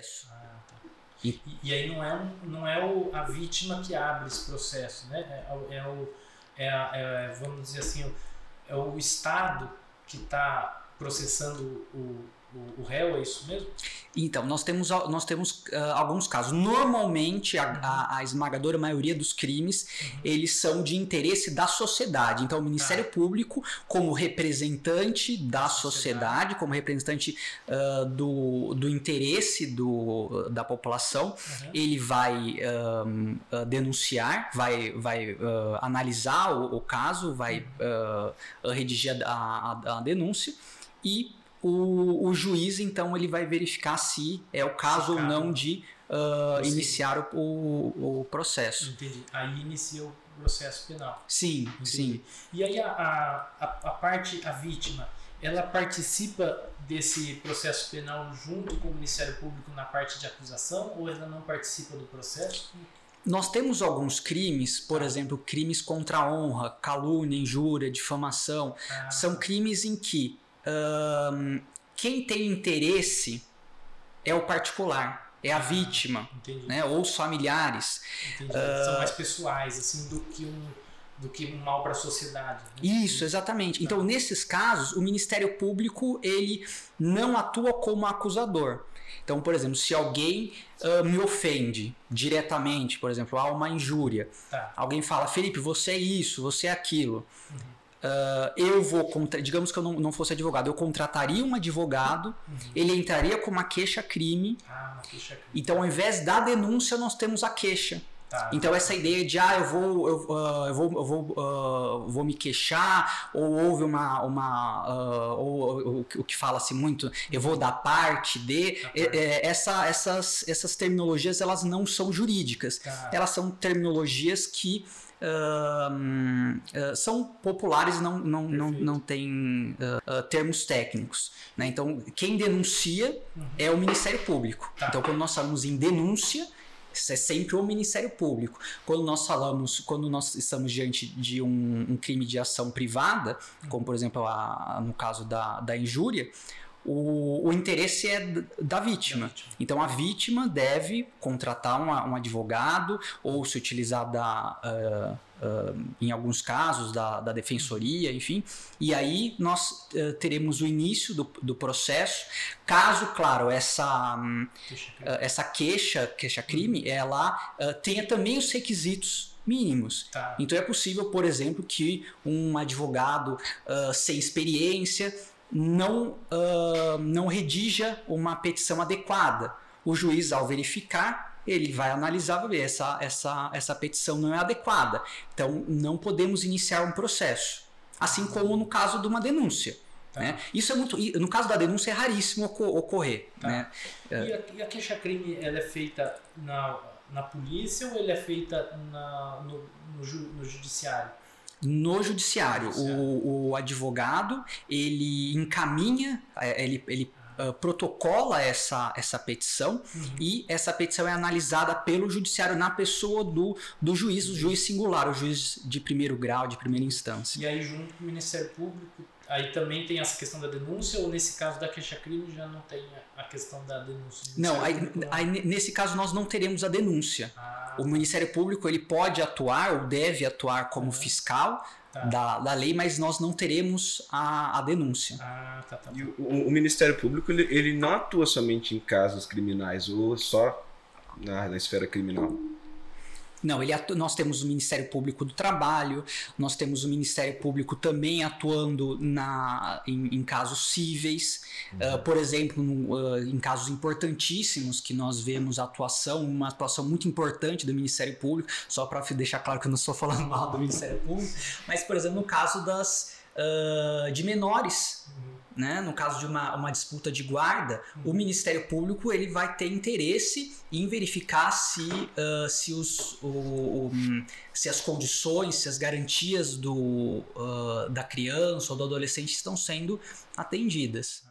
processo. Tá. E aí não é a vítima que abre esse processo, né? Vamos dizer assim, é o Estado que está processando o réu, é isso mesmo? Então, nós temos alguns casos. Normalmente, a esmagadora maioria dos crimes, eles são de interesse da sociedade. Então, o Ministério Público, como representante da sociedade, como representante do interesse da população, ele vai denunciar, vai analisar o caso, vai redigir a denúncia e o juiz, então, ele vai verificar se é o caso ou não de iniciar o processo. Entendi. Aí inicia o processo penal. Sim, entendi. Sim. E aí a vítima, ela participa desse processo penal junto com o Ministério Público na parte de acusação ou ela não participa do processo? Nós temos alguns crimes, por exemplo, crimes contra a honra, calúnia, injúria, difamação. São crimes em que quem tem interesse é o particular, é a vítima, né, ou os familiares. São mais pessoais assim, do que um mal para a sociedade. Né? Isso, exatamente. Então, nesses casos, o Ministério Público ele não atua como acusador. Então, por exemplo, se alguém me ofende diretamente, por exemplo, há uma injúria, alguém fala, Felipe, você é isso, você é aquilo. Eu vou, digamos que eu não fosse advogado, eu contrataria um advogado, ele entraria com uma queixa-crime. Uma queixa-crime. Então, ao invés da denúncia, nós temos a queixa. Então, essa ideia de eu vou me queixar, ou houve ou o que fala-se muito, eu vou dar parte de. Essas terminologias, elas não são jurídicas. Elas são terminologias que são populares e não têm termos técnicos, né? Então, quem denuncia é o Ministério Público. Então, quando nós falamos em denúncia, isso é sempre o Ministério Público. Quando nós estamos diante de um crime de ação privada, como por exemplo no caso da injúria, o interesse é da vítima. Então a vítima deve contratar um advogado ou se utilizar em alguns casos da defensoria, enfim, e aí nós teremos o início do processo. Caso, claro, essa queixa-crime, ela tenha também os requisitos mínimos. Então é possível, por exemplo, que um advogado sem experiência não redija uma petição adequada. O juiz, ao verificar, ele vai analisar, vai ver essa petição não é adequada. Então, não podemos iniciar um processo. Assim como no caso de uma denúncia. Né? Isso é muito. No caso da denúncia, é raríssimo ocorrer. Né? E a queixa-crime, ela é feita na polícia ou ela é feita no judiciário? No judiciário, o advogado, ele encaminha, ele protocola essa petição e essa petição é analisada pelo judiciário na pessoa do juiz, o juiz singular, o juiz de primeiro grau, de primeira instância. E aí junto com o Ministério Público, aí também tem essa questão da denúncia ou nesse caso da queixa-crime já não tem a questão da denúncia? Não, aí nesse caso nós não teremos a denúncia. O Ministério Público ele pode atuar ou deve atuar como fiscal da lei, mas nós não teremos a denúncia. E o Ministério Público ele não atua somente em casos criminais ou só na esfera criminal? Não, nós temos o Ministério Público do Trabalho, nós temos o Ministério Público também atuando em casos cíveis, por exemplo, em casos importantíssimos que nós vemos uma atuação muito importante do Ministério Público, só para deixar claro que eu não estou falando mal do Ministério Público, mas, por exemplo, no caso de menores. Né? No caso de uma disputa de guarda, o Ministério Público ele vai ter interesse em verificar se as condições, se as garantias da criança ou do adolescente estão sendo atendidas.